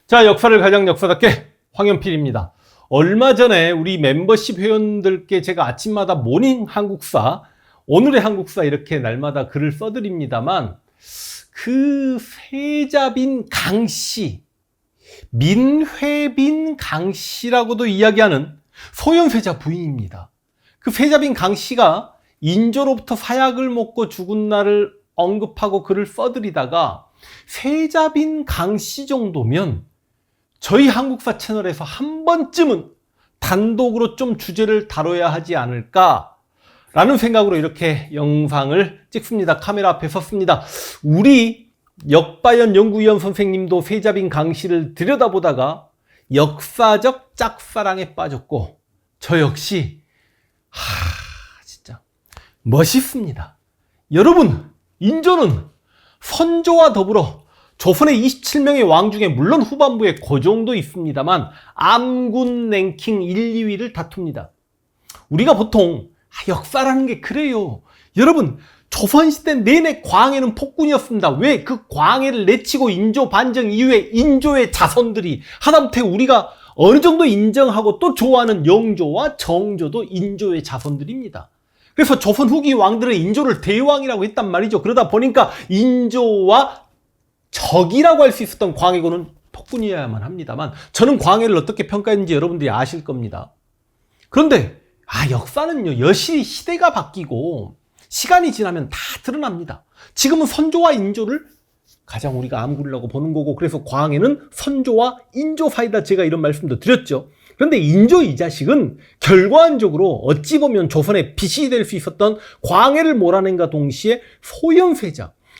자, 역사를 가장 역사답게 황연필입니다. 얼마 전에 우리 멤버십 회원들께 제가 아침마다 모닝 한국사, 오늘의 한국사 이렇게 날마다 글을 써드립니다만 그 세자빈 강씨, 민회빈 강씨라고도 이야기하는 소현세자 부인입니다. 그 세자빈 강씨가 인조로부터 사약을 먹고 죽은 날을 언급하고 글을 써드리다가 세자빈 강씨 정도면 저희 한국사 채널에서 한 번쯤은 단독으로 좀 주제를 다뤄야 하지 않을까 라는 생각으로 이렇게 영상을 찍습니다. 카메라 앞에 섰습니다. 우리 역바연 연구위원 선생님도 세자빈 강씨를 들여다보다가 역사적 짝사랑에 빠졌고 저 역시 진짜 멋있습니다. 여러분, 인조는 선조와 더불어 조선의 27명의 왕 중에 물론 후반부에 고종도 있습니다만 암군 랭킹 1, 2위를 다툽니다. 우리가 보통 역사라는 게 그래요. 여러분, 조선시대 내내 광해는 폭군이었습니다. 왜? 그 광해를 내치고 인조 반정 이후에 인조의 자손들이 하다못해 우리가 어느 정도 인정하고 또 좋아하는 영조와 정조도 인조의 자손들입니다. 그래서 조선 후기 왕들은 인조를 대왕이라고 했단 말이죠. 그러다 보니까 인조와 적이라고 할 수 있었던 광해군은 폭군이어야만 합니다만 저는 광해를 어떻게 평가했는지 여러분들이 아실 겁니다. 그런데 역사는요, 여실히 시대가 바뀌고 시간이 지나면 다 드러납니다. 지금은 선조와 인조를 가장 우리가 암구려고 보는 거고, 그래서 광해는 선조와 인조 사이다, 제가 이런 말씀도 드렸죠. 그런데 인조 이 자식은 결과론적으로 어찌 보면 조선의 빛이 될 수 있었던 광해를 몰아낸과 동시에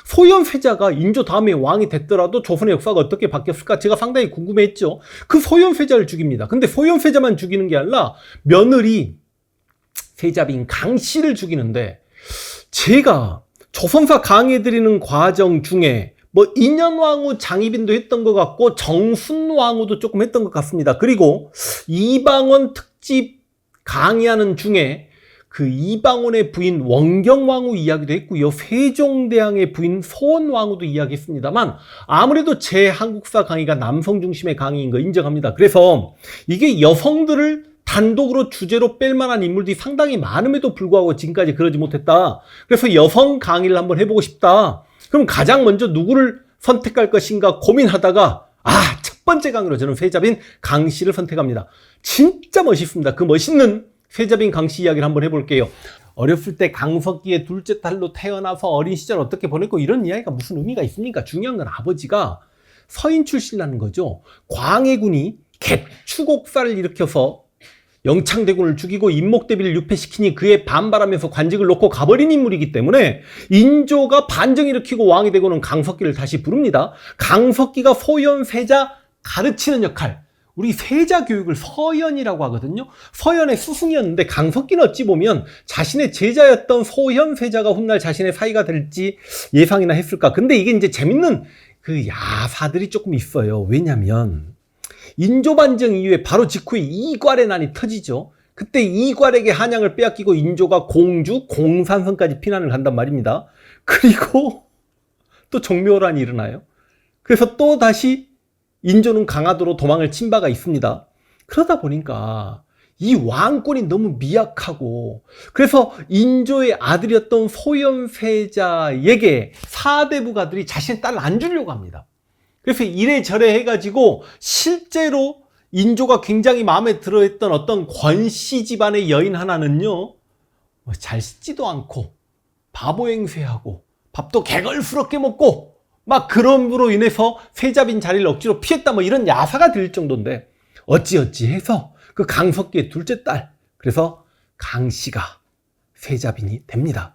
소현세자가 인조 다음에 왕이 됐더라도 조선의 역사가 어떻게 바뀌었을까 제가 상당히 궁금했죠. 그 소현세자를 죽입니다. 근데 소현세자만 죽이는 게 아니라 며느리 세자빈 강씨를 죽이는데, 제가 조선사 강해드리는 과정 중에 인현왕후 장희빈도 했던 것 같고 정순왕후도 조금 했던 것 같습니다. 그리고 이방원 특집 강의하는 중에 그 이방원의 부인 원경왕후 이야기도 했고요. 세종대왕의 부인 소원왕후도 이야기했습니다만 아무래도 제 한국사 강의가 남성 중심의 강의인 거 인정합니다. 그래서 이게 여성들을 단독으로 주제로 뺄 만한 인물들이 상당히 많음에도 불구하고 지금까지 그러지 못했다. 그래서 여성 강의를 한번 해보고 싶다. 그럼 가장 먼저 누구를 선택할 것인가 고민하다가 첫 번째 강의로 저는 세자빈 강씨를 선택합니다. 진짜 멋있습니다. 그 멋있는 세자빈 강씨 이야기를 한번 해볼게요. 어렸을 때 강석기의 둘째 딸로 태어나서 어린 시절 어떻게 보냈고 이런 이야기가 무슨 의미가 있습니까? 중요한 건 아버지가 서인 출신이라는 거죠. 광해군이 개추곡사를 일으켜서 영창대군을 죽이고 임목대비를 유폐시키니 그에 반발하면서 관직을 놓고 가버린 인물이기 때문에 인조가 반정 일으키고 왕이 되고는 강석기를 다시 부릅니다. 강석기가 소현세자 가르치는 역할, 우리 세자 교육을 서현이라고 하거든요. 서현의 스승이었는데 강석기는 어찌 보면 자신의 제자였던 소현세자가 훗날 자신의 사이가 될지 예상이나 했을까. 근데 이게 이제 재밌는 그 야사들이 조금 있어요. 왜냐면 인조 반정 이후에 바로 직후에 이괄의 난이 터지죠. 그때 이괄에게 한양을 빼앗기고 인조가 공주, 공산성까지 피난을 간단 말입니다. 그리고 또 정묘란이 일어나요. 그래서 또 다시 인조는 강화도로 도망을 친 바가 있습니다. 그러다 보니까 이 왕권이 너무 미약하고, 그래서 인조의 아들이었던 소현세자에게 사대부가들이 자신의 딸을 안 주려고 합니다. 그래서 이래저래 해가지고 실제로 인조가 굉장히 마음에 들어했던 어떤 권씨 집안의 여인 하나는요, 잘 씻지도 않고 바보 행세하고 밥도 개걸스럽게 먹고 막 그럼으로 인해서 세자빈 자리를 억지로 피했다, 이런 야사가 들릴 정도인데 어찌어찌 해서 그 강석기의 둘째 딸, 그래서 강씨가 세자빈이 됩니다.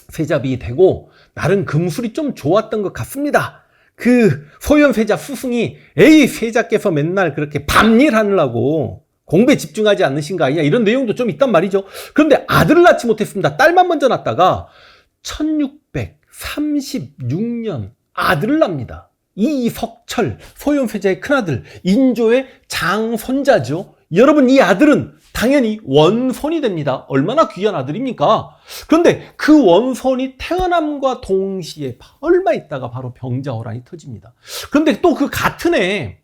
세자빈이 되고 나름 금술이 좀 좋았던 것 같습니다. 그 소현세자 스승이 세자께서 맨날 그렇게 밤일 하느라고 공부에 집중하지 않으신 거 아니냐, 이런 내용도 좀 있단 말이죠. 그런데 아들을 낳지 못했습니다. 딸만 먼저 낳다가 1636년 아들을 낳습니다. 이석철, 소현세자의 큰아들, 인조의 장손자죠. 여러분, 이 아들은 당연히 원손이 됩니다. 얼마나 귀한 아들입니까? 그런데 그 원손이 태어남과 동시에 얼마 있다가 바로 병자호란이 터집니다. 그런데 또 그 같은 해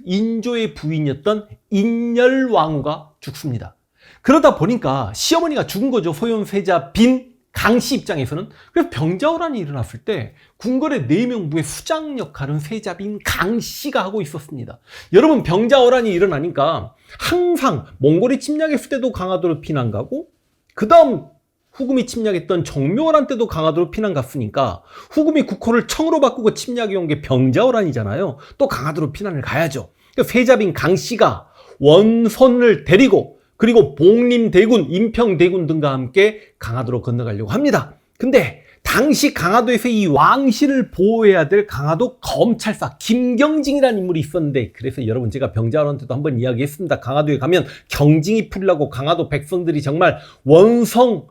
인조의 부인이었던 인열왕후가 죽습니다. 그러다 보니까 시어머니가 죽은 거죠. 소현세자 빈 강씨 입장에서는. 그래서 병자호란이 일어났을 때 궁궐의 내명부의 수장 역할은 세자빈 강씨가 하고 있었습니다. 여러분, 병자호란이 일어나니까 항상 몽골이 침략했을 때도 강화도로 피난 가고, 그 다음 후금이 침략했던 정묘호란 때도 강화도로 피난 갔으니까 후금이 국호를 청으로 바꾸고 침략해 온 게 병자호란이잖아요. 또 강화도로 피난을 가야죠. 그러니까 세자빈 강씨가 원손을 데리고, 그리고 복림대군, 인평대군 등과 함께 강화도로 건너가려고 합니다. 근데 당시 강화도에서 이 왕실을 보호해야 될 강화도 검찰사 김경징이라는 인물이 있었는데, 그래서 여러분 제가 병자호란 때도 한번 이야기했습니다. 강화도에 가면 경징이 풀려고 강화도 백성들이 정말 원성을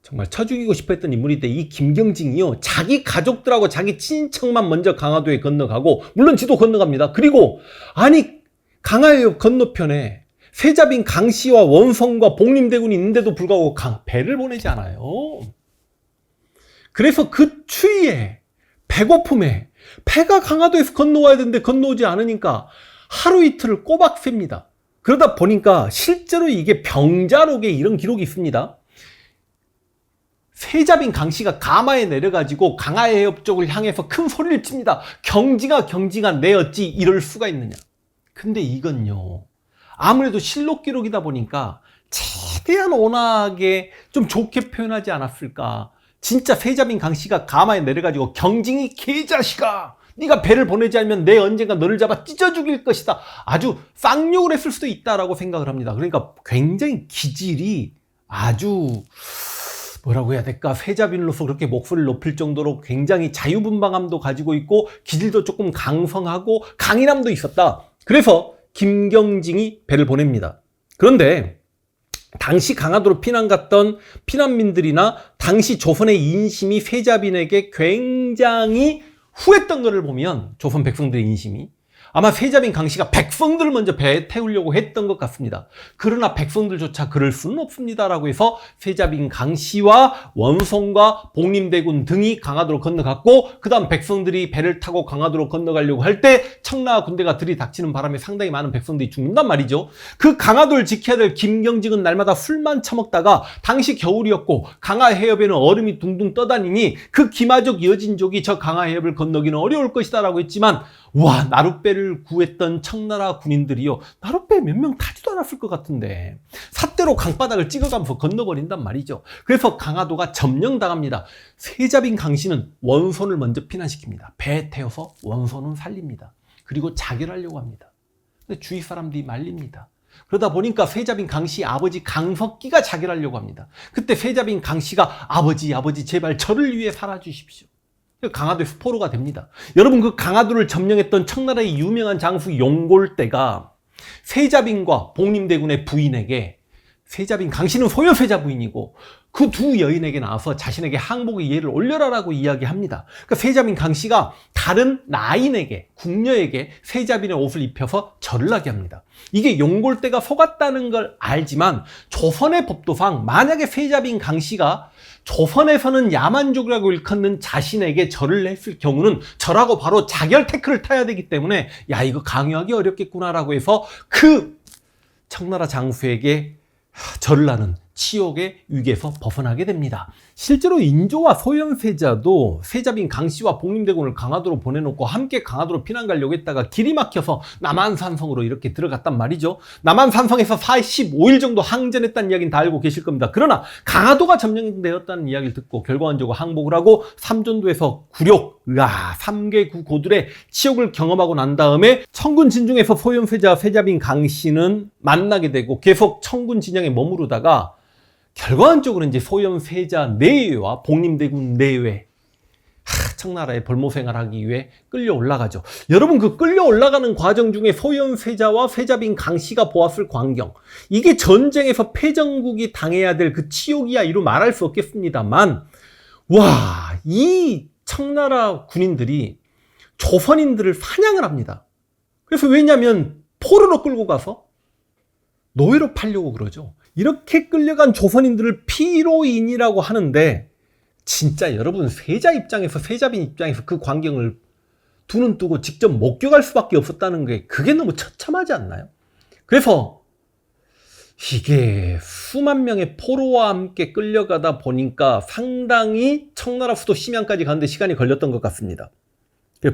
정말 쳐 죽이고 싶어 했던 인물인데, 이 김경징이요, 자기 가족들하고 자기 친인척만 먼저 강화도에 건너가고, 물론 지도 건너갑니다. 그리고 아니 강화해협 건너편에 세자빈 강씨와 원성과 복림대군이 있는데도 불구하고 배를 보내지 않아요. 그래서 그 추위에 배고픔에 배가 강화도에서 건너와야 되는데 건너오지 않으니까 하루 이틀을 꼬박 셉니다. 그러다 보니까 실제로 이게 병자록에 이런 기록이 있습니다. 세자빈 강씨가 가마에 내려가지고 강화해협 쪽을 향해서 큰 소리를 칩니다. 경징아 경징아 내 어찌 이럴 수가 있느냐. 근데 이건요, 아무래도 실록 기록이다 보니까 최대한 온화하게 좀 좋게 표현하지 않았을까. 진짜 세자빈 강씨가 가마에 내려가지고 경징이 개자식아, 네가 배를 보내지 않으면 내 언젠가 너를 잡아 찢어 죽일 것이다, 아주 쌍욕을 했을 수도 있다라고 생각을 합니다. 그러니까 굉장히 기질이 아주 뭐라고 해야 될까, 세자빈으로서 그렇게 목소리를 높일 정도로 굉장히 자유분방함도 가지고 있고 기질도 조금 강성하고 강인함도 있었다. 그래서 김경징이 배를 보냅니다. 그런데 당시 강화도로 피난 갔던 피난민들이나 당시 조선의 인심이 세자빈에게 굉장히 후했던 것을 보면, 조선 백성들의 인심이 아마 세자빈 강씨가 백성들을 먼저 배에 태우려고 했던 것 같습니다. 그러나 백성들조차 그럴 수는 없습니다라고 해서 세자빈 강씨와 원성과 복림대군 등이 강화도로 건너갔고, 그 다음 백성들이 배를 타고 강화도로 건너가려고 할 때 청나라 군대가 들이닥치는 바람에 상당히 많은 백성들이 죽는단 말이죠. 그 강화도를 지켜야 될 김경징은 날마다 술만 처먹다가, 당시 겨울이었고 강화해협에는 얼음이 둥둥 떠다니니 그 기마족 여진족이 저 강화해협을 건너기는 어려울 것이다 라고 했지만, 와, 나룻배를 구했던 청나라 군인들이요, 나룻배 몇 명 타지도 않았을 것 같은데 삿대로 강바닥을 찍어가면서 건너버린단 말이죠. 그래서 강화도가 점령당합니다. 세자빈 강씨는 원손을 먼저 피난시킵니다. 배에 태워서 원손은 살립니다. 그리고 자결하려고 합니다. 근데 주위 사람들이 말립니다. 그러다 보니까 세자빈 강씨 아버지 강석기가 자결하려고 합니다. 그때 세자빈 강씨가 아버지 제발 저를 위해 살아주십시오. 강화도의 포로가 됩니다. 여러분, 그 강화도를 점령했던 청나라의 유명한 장수 용골대가 세자빈과 복림대군의 부인에게, 세자빈 강씨는 소현세자 부인이고 그 두 여인에게 나와서 자신에게 항복의 예를 올려라라고 이야기합니다. 그러니까 세자빈 강씨가 다른 나인에게, 궁녀에게 세자빈의 옷을 입혀서 절을 하게 합니다. 이게 용골대가 속았다는 걸 알지만 조선의 법도상 만약에 세자빈 강씨가 조선에서는 야만족이라고 일컫는 자신에게 절을 했을 경우는 절하고 바로 자결 태클을 타야 되기 때문에, 야, 이거 강요하기 어렵겠구나라고 해서 그 청나라 장수에게 절을 하는 치욕의 위기에서 벗어나게 됩니다. 실제로 인조와 소현세자도 세자빈 강씨와 복림대군을 강화도로 보내놓고 함께 강화도로 피난 가려고 했다가 길이 막혀서 남한산성으로 이렇게 들어갔단 말이죠. 남한산성에서 45일 정도 항전했다는 이야기는 다 알고 계실 겁니다. 그러나 강화도가 점령되었다는 이야기를 듣고 결과적으로 항복을 하고 삼전도에서 굴욕, 3개 고들의 치욕을 경험하고 난 다음에 청군 진중에서 소현세자, 세자빈 강씨는 만나게 되고 계속 청군 진영에 머무르다가 결과적으로 이제 소현세자 내외와 복림대군 내외, 청나라에 벌모생활을 하기 위해 끌려 올라가죠. 여러분, 그 끌려 올라가는 과정 중에 소현세자와 세자빈 강씨가 보았을 광경, 이게 전쟁에서 패전국이 당해야 될 그 치욕이야 이루 말할 수 없겠습니다만, 와, 이 청나라 군인들이 조선인들을 사냥을 합니다. 그래서 왜냐하면 포로로 끌고 가서 노예로 팔려고 그러죠. 이렇게 끌려간 조선인들을 피로인이라고 하는데, 진짜 여러분, 세자 입장에서, 세자빈 입장에서 그 광경을 두 눈 뜨고 직접 목격할 수밖에 없었다는 게 그게 너무 처참하지 않나요? 그래서 이게 수만 명의 포로와 함께 끌려가다 보니까 상당히 청나라 수도 심양까지 가는데 시간이 걸렸던 것 같습니다.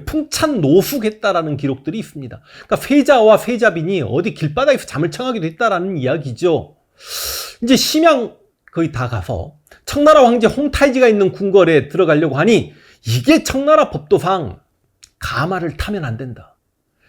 풍찬 노숙했다라는 기록들이 있습니다. 그러니까 세자와 세자빈이 어디 길바닥에서 잠을 청하기도 했다라는 이야기죠. 이제 심양 거의 다 가서 청나라 황제 홍타이지가 있는 궁궐에 들어가려고 하니 이게 청나라 법도상 가마를 타면 안 된다.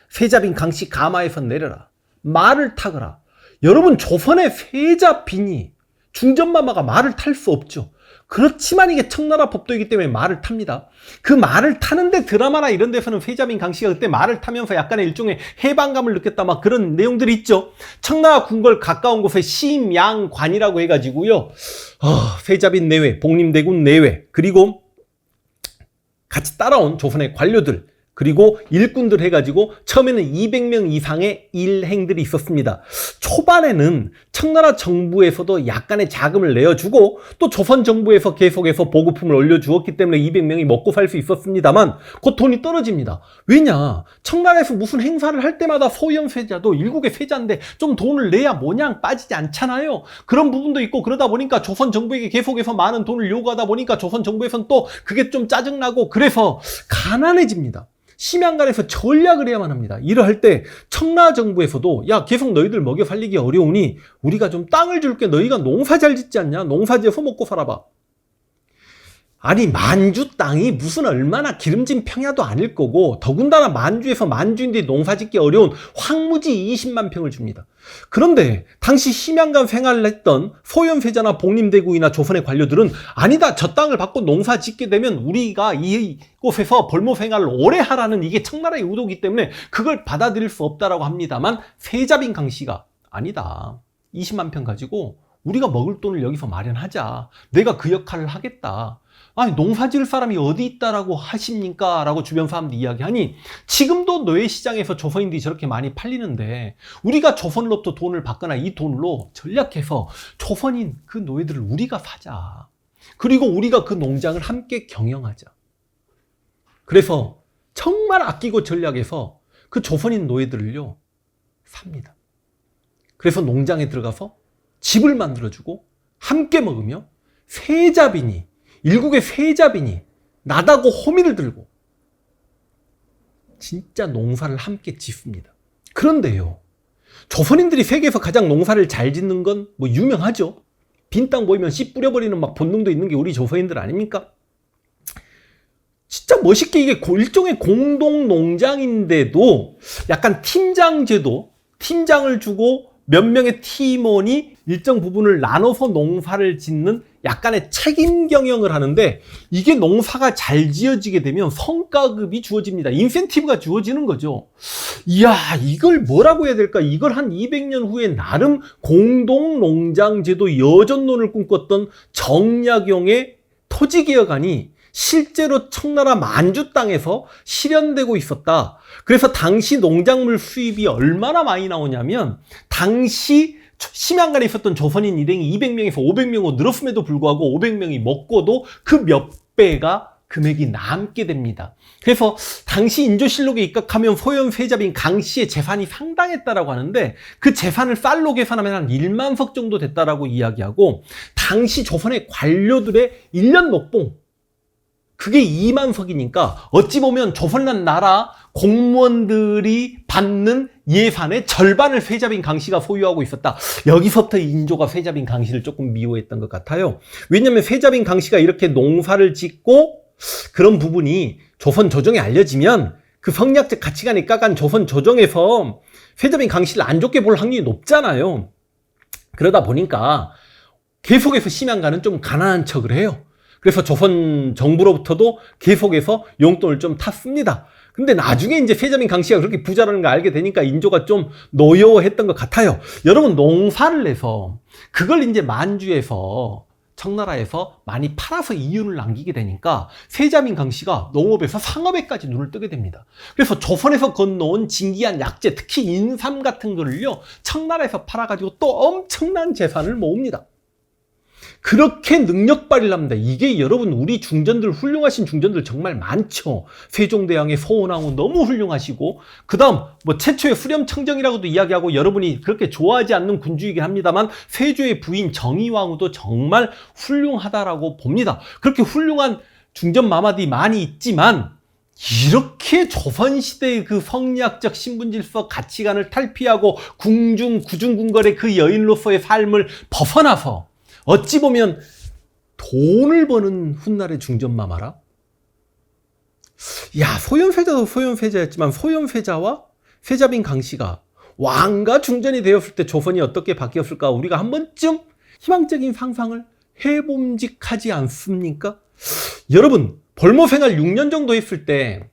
세자빈 강씨 가마에서 내려라. 말을 타거라. 여러분 조선의 세자빈이 중전마마가 말을 탈 수 없죠. 그렇지만 이게 청나라 법도이기 때문에 말을 탑니다. 그 말을 타는데 드라마나 이런 데서는 세자빈 강씨가 그때 말을 타면서 약간의 일종의 해방감을 느꼈다 막 그런 내용들이 있죠. 청나라 궁궐 가까운 곳에 심양관이라고 해가지고요. 세자빈 내외, 복림대군 내외, 그리고 같이 따라온 조선의 관료들, 그리고 일꾼들 해가지고 처음에는 200명 이상의 일행들이 있었습니다. 초반에는 청나라 정부에서도 약간의 자금을 내어주고 또 조선 정부에서 계속해서 보급품을 올려주었기 때문에 200명이 먹고 살 수 있었습니다만 곧 돈이 떨어집니다. 왜냐? 청나라에서 무슨 행사를 할 때마다 소현세자도 일국의 세자인데 좀 돈을 내야 모냥 빠지지 않잖아요. 그런 부분도 있고 그러다 보니까 조선 정부에게 계속해서 많은 돈을 요구하다 보니까 조선 정부에서는 또 그게 좀 짜증나고 그래서 가난해집니다. 심양관에서 전략을 해야만 합니다. 이러할 때 청나라 정부에서도 야 계속 너희들 먹여 살리기 어려우니 우리가 좀 땅을 줄게. 너희가 농사 잘 짓지 않냐? 농사지어서 먹고 살아봐. 아니 만주 땅이 무슨 얼마나 기름진 평야도 아닐 거고 더군다나 만주에서 만주인들이 농사짓기 어려운 황무지 20만 평을 줍니다. 그런데 당시 심양관 생활을 했던 소현세자나 복림대구이나 조선의 관료들은 아니다, 저 땅을 받고 농사 짓게 되면 우리가 이곳에서 벌모 생활을 오래 하라는 이게 청나라의 의도이기 때문에 그걸 받아들일 수 없다라고 합니다만 세자빈 강씨가 아니다, 20만 평 가지고 우리가 먹을 돈을 여기서 마련하자. 내가 그 역할을 하겠다. 아니 농사 지을 사람이 어디 있다라고 하십니까? 라고 주변 사람들이 이야기하니 지금도 노예시장에서 조선인들이 저렇게 많이 팔리는데 우리가 조선으로부터 돈을 받거나 이 돈으로 전략해서 조선인 그 노예들을 우리가 사자. 그리고 우리가 그 농장을 함께 경영하자. 그래서 정말 아끼고 전략해서 그 조선인 노예들을요 삽니다. 그래서 농장에 들어가서 집을 만들어주고 함께 먹으며 세자빈이 일국의 세자빈이 나다고 호미를 들고 진짜 농사를 함께 짓습니다. 그런데요, 조선인들이 세계에서 가장 농사를 잘 짓는 건 뭐 유명하죠. 빈 땅 보이면 씨 뿌려버리는 막 본능도 있는 게 우리 조선인들 아닙니까? 진짜 멋있게 이게 일종의 공동 농장인데도 약간 팀장 제도, 팀장을 주고 몇 명의 팀원이 일정 부분을 나눠서 농사를 짓는 약간의 책임 경영을 하는데 이게 농사가 잘 지어지게 되면 성과급이 주어집니다. 인센티브가 주어지는 거죠. 이야, 이걸 뭐라고 해야 될까? 이걸 한 200년 후에 나름 공동농장제도 여전론을 꿈꿨던 정약용의 토지개혁안이 실제로 청나라 만주 땅에서 실현되고 있었다. 그래서 당시 농작물 수입이 얼마나 많이 나오냐면 당시 심양관에 있었던 조선인 일행이 200명에서 500명으로 늘었음에도 불구하고 500명이 먹고도 그 몇 배가 금액이 남게 됩니다. 그래서 당시 인조실록에 입각하면 소현세자빈 강씨의 재산이 상당했다라고 하는데 그 재산을 쌀로 계산하면 한 1만 석 정도 됐다라고 이야기하고 당시 조선의 관료들의 1년 녹봉 그게 2만 석이니까 어찌 보면 조선란 나라 공무원들이 받는 예산의 절반을 세자빈 강씨가 소유하고 있었다. 여기서부터 인조가 세자빈 강씨를 조금 미워했던 것 같아요. 왜냐하면 세자빈 강씨가 이렇게 농사를 짓고 그런 부분이 조선 조정에 알려지면 그 성리학적 가치관이 깎은 조선 조정에서 세자빈 강씨를 안 좋게 볼 확률이 높잖아요. 그러다 보니까 계속해서 심양관은 좀 가난한 척을 해요. 그래서 조선 정부로부터도 계속해서 용돈을 좀 탔습니다. 근데 나중에 이제 세자빈 강씨가 그렇게 부자라는 걸 알게 되니까 인조가 좀 노여워했던 것 같아요. 여러분 농사를 해서 그걸 이제 만주에서 청나라에서 많이 팔아서 이윤을 남기게 되니까 세자빈 강씨가 농업에서 상업에까지 눈을 뜨게 됩니다. 그래서 조선에서 건너온 진귀한 약재, 특히 인삼 같은 거를요 청나라에서 팔아가지고 또 엄청난 재산을 모읍니다. 그렇게 능력 발휘를 합니다. 이게 여러분 우리 중전들 훌륭하신 중전들 정말 많죠. 세종대왕의 서원왕후 너무 훌륭하시고 그 다음 뭐 최초의 후렴청정이라고도 이야기하고 여러분이 그렇게 좋아하지 않는 군주이긴 합니다만 세조의 부인 정의왕후도 정말 훌륭하다라고 봅니다. 그렇게 훌륭한 중전 마마들이 많이 있지만 이렇게 조선시대의 그 성리학적 신분질서 가치관을 탈피하고 구중궁궐의 그 여인으로서의 삶을 벗어나서 어찌 보면 돈을 버는 훗날의 중전마마라? 야, 소현세자도 소현세자였지만 소현세자와 세자빈 강씨가 왕과 중전이 되었을 때 조선이 어떻게 바뀌었을까? 우리가 한 번쯤 희망적인 상상을 해봄직하지 않습니까? 여러분, 벌모생활 6년 정도 했을 때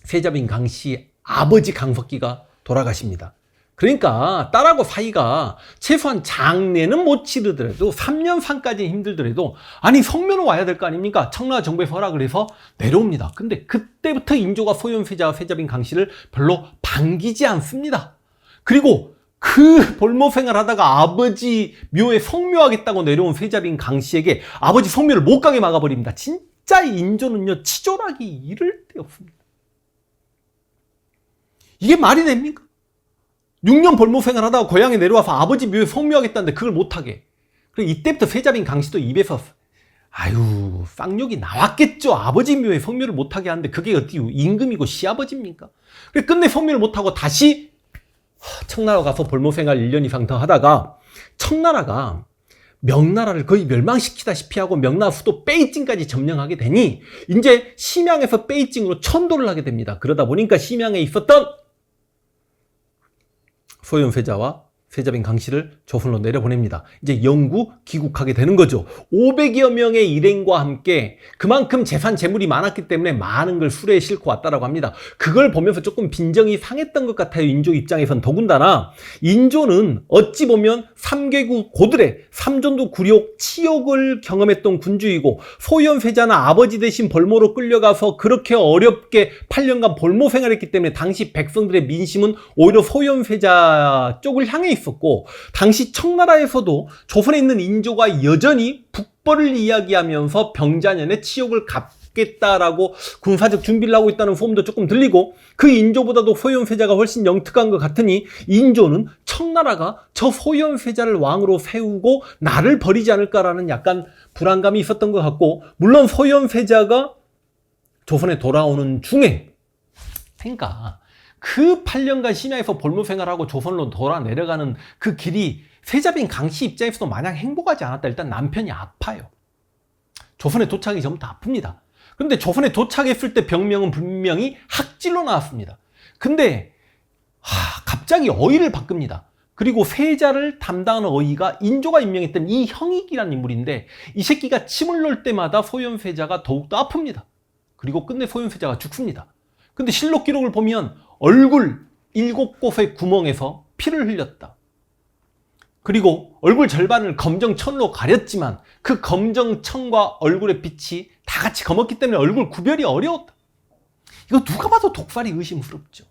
세자빈 강씨 아버지 강석기가 돌아가십니다. 그러니까 딸하고 사이가 최소한 장례는 못 치르더라도 3년 산까지 힘들더라도 아니 성묘는 와야 될 거 아닙니까? 청나라 정부에서 허락을 해서 내려옵니다. 근데 그때부터 인조가 소현세자와 세자빈 강씨를 별로 반기지 않습니다. 그리고 그 볼모생활 하다가 아버지 묘에 성묘하겠다고 내려온 세자빈 강씨에게 아버지 성묘를 못 가게 막아버립니다. 진짜 인조는요 치졸하기 이를 데 없습니다. 이게 말이 됩니까? 6년 벌모생활 하다가 고향에 내려와서 아버지 묘에 성묘하겠다는데 그걸 못하게. 그리고 이때부터 세자빈 강씨도 입에서 아유 쌍욕이 나왔겠죠. 아버지 묘에 성묘를 못하게 하는데 그게 어떻게 임금이고 시아버지입니까? 그래서 끝내 성묘를 못하고 다시 청나라 가서 벌모생활 1년 이상 더 하다가 청나라가 명나라를 거의 멸망시키다시피 하고 명나라 수도 베이징까지 점령하게 되니 이제 심양에서 베이징으로 천도를 하게 됩니다. 그러다 보니까 심양에 있었던 소현세자와 세자빈 강씨를 조선으로 내려보냅니다. 이제 영구 귀국하게 되는 거죠. 500여 명의 일행과 함께 그만큼 재산 재물이 많았기 때문에 많은 걸 수레에 싣고 왔다라고 합니다. 그걸 보면서 조금 빈정이 상했던 것 같아요. 인조 입장에선. 더군다나 인조는 어찌 보면 3개국 고들의 삼전도 굴욕, 치욕을 경험했던 군주이고 소현세자는 아버지 대신 벌모로 끌려가서 그렇게 어렵게 8년간 벌모 생활했기 때문에 당시 백성들의 민심은 오히려 소현세자 쪽을 향해 있었고 당시 청나라에서도 조선에 있는 인조가 여전히 북벌을 이야기하면서 병자년의 치욕을 갚겠다라고 군사적 준비를 하고 있다는 소문도 조금 들리고 그 인조보다도 소현세자가 훨씬 영특한 것 같으니 인조는 청나라가 저 소현세자를 왕으로 세우고 나를 버리지 않을까라는 약간 불안감이 있었던 것 같고 물론 소현세자가 조선에 돌아오는 중에 그러니까 그 8년간 심야에서 벌모생활하고 조선으로 돌아 내려가는 그 길이 세자빈 강씨 입장에서도 마냥 행복하지 않았다. 일단 남편이 아파요. 조선에 도착하기 전부터 아픕니다. 그런데 조선에 도착했을 때 병명은 분명히 학질로 나왔습니다. 근데 갑자기 어의를 바꿉니다. 그리고 세자를 담당하는 어의가 인조가 임명했던 이 형익이라는 인물인데 이 새끼가 침을 놓을 때마다 소현세자가 더욱더 아픕니다. 그리고 끝내 소현세자가 죽습니다. 근데 실록 기록을 보면 얼굴 7곳의 구멍에서 피를 흘렸다. 그리고 얼굴 절반을 검정천으로 가렸지만 그 검정천과 얼굴의 빛이 다 같이 검었기 때문에 얼굴 구별이 어려웠다. 이거 누가 봐도 독살이 의심스럽죠.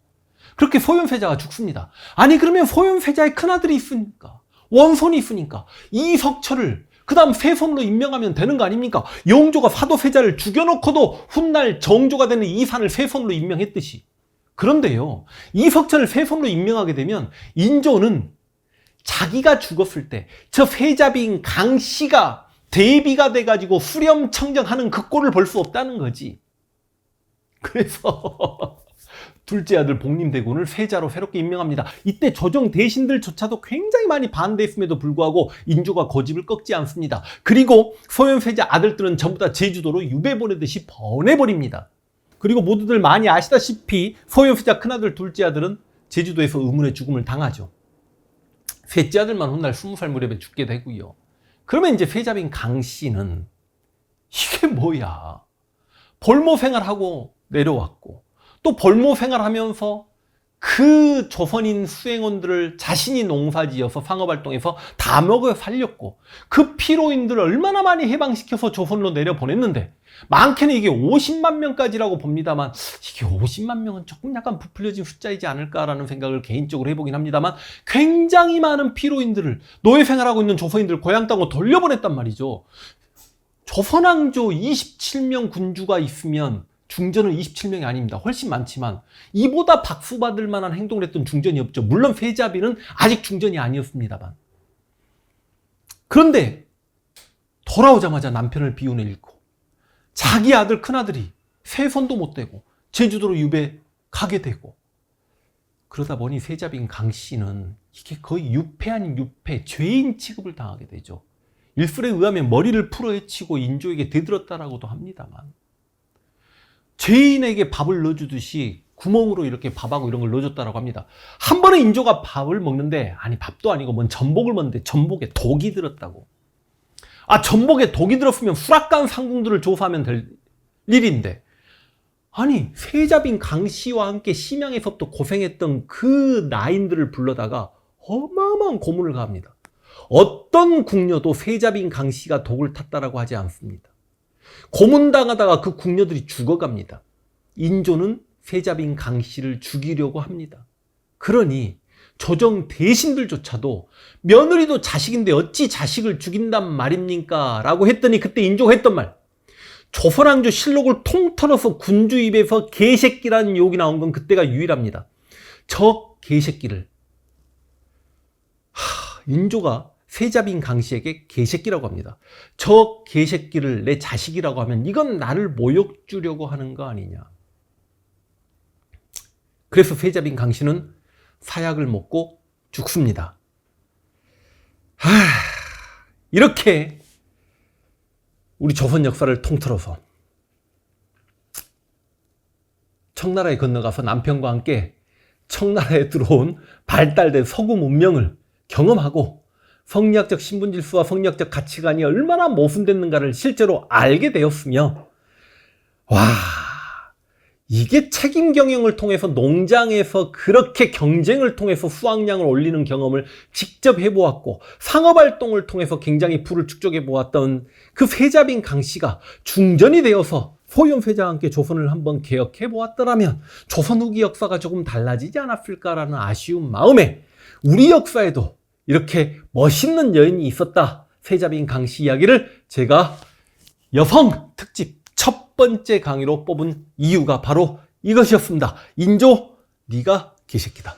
그렇게 소현세자가 죽습니다. 아니 그러면 소현세자의 큰아들이 있으니까 원손이 있으니까 이석철을 그 다음 세손으로 임명하면 되는 거 아닙니까? 영조가 사도세자를 죽여놓고도 훗날 정조가 되는 이산을 세손으로 임명했듯이. 그런데요, 이석철을 세손으로 임명하게 되면 인조는 자기가 죽었을 때 저 세자빈 강씨가 대비가 돼가지고 후렴청정하는 그 꼴을 볼 수 없다는 거지. 그래서 둘째 아들 복림대군을 세자로 새롭게 임명합니다. 이때 조정 대신들조차도 굉장히 많이 반대했음에도 불구하고 인조가 고집을 꺾지 않습니다. 그리고 소현세자 아들들은 전부 다 제주도로 유배 보내듯이 보내버립니다. 그리고 모두들 많이 아시다시피 소현세자 큰아들 둘째 아들은 제주도에서 의문의 죽음을 당하죠. 셋째 아들만 훗날 20살 무렵에 죽게 되고요. 그러면 이제 세자빈 강씨는 이게 뭐야? 벌모 생활하고 내려왔고 또 벌모 생활하면서 그 조선인 수행원들을 자신이 농사지어서 상업활동에서 다 먹여 살렸고 그 피로인들을 얼마나 많이 해방시켜서 조선으로 내려보냈는데 많게는 이게 50만 명까지라고 봅니다만 이게 50만 명은 조금 약간 부풀려진 숫자이지 않을까라는 생각을 개인적으로 해보긴 합니다만 굉장히 많은 피로인들을 노예 생활하고 있는 조선인들 고향 땅으로 돌려보냈단 말이죠. 조선왕조 27명 군주가 있으면 중전은 27명이 아닙니다. 훨씬 많지만 이보다 박수받을 만한 행동을 했던 중전이 없죠. 물론 세자비는 아직 중전이 아니었습니다만. 그런데 돌아오자마자 남편을 비운에 잃고 자기 아들 큰아들이 세손도 못 되고 제주도로 유배 가게 되고 그러다 보니 세자비인 강씨는 이게 거의 유패 아닌 유패, 죄인 취급을 당하게 되죠. 일설에 의하면 머리를 풀어헤치고 인조에게 대들었다라고도 합니다만 죄인에게 밥을 넣어주듯이 구멍으로 이렇게 밥하고 이런 걸 넣어줬다라고 합니다. 한 번에 인조가 밥을 먹는데 아니 밥도 아니고 뭔 전복을 먹는데 전복에 독이 들었다고. 전복에 독이 들었으면 수락관 상궁들을 조사하면 될 일인데 아니 세자빈 강씨와 함께 심양에서부터 고생했던 그 나인들을 불러다가 어마어마한 고문을 가합니다. 어떤 궁녀도 세자빈 강씨가 독을 탔다라고 하지 않습니다. 고문당하다가 그 궁녀들이 죽어갑니다. 인조는 세자빈 강씨를 죽이려고 합니다. 그러니 조정 대신들조차도 며느리도 자식인데 어찌 자식을 죽인단 말입니까? 라고 했더니 그때 인조가 했던 말, 조선왕조 실록을 통틀어서 군주 입에서 개새끼라는 욕이 나온 건 그때가 유일합니다. 저 개새끼를 인조가 세자빈 강씨에게 개새끼라고 합니다. 저 개새끼를 내 자식이라고 하면 이건 나를 모욕 주려고 하는 거 아니냐. 그래서 세자빈 강씨는 사약을 먹고 죽습니다. 이렇게 우리 조선 역사를 통틀어서 청나라에 건너가서 남편과 함께 청나라에 들어온 발달된 서구 문명을 경험하고 성리학적 신분질서와 성리학적 가치관이 얼마나 모순됐는가를 실제로 알게 되었으며 이게 책임 경영을 통해서 농장에서 그렇게 경쟁을 통해서 수확량을 올리는 경험을 직접 해보았고 상업활동을 통해서 굉장히 부를 축적해보았던 그 세자빈 강씨가 중전이 되어서 소현세자와 함께 조선을 한번 개혁해보았더라면 조선 후기 역사가 조금 달라지지 않았을까라는 아쉬운 마음에 우리 역사에도 이렇게 멋있는 여인이 있었다. 세자빈 강씨 이야기를 제가 여성 특집 첫 번째 강의로 뽑은 이유가 바로 이것이었습니다. 인조, 네가 개새끼다.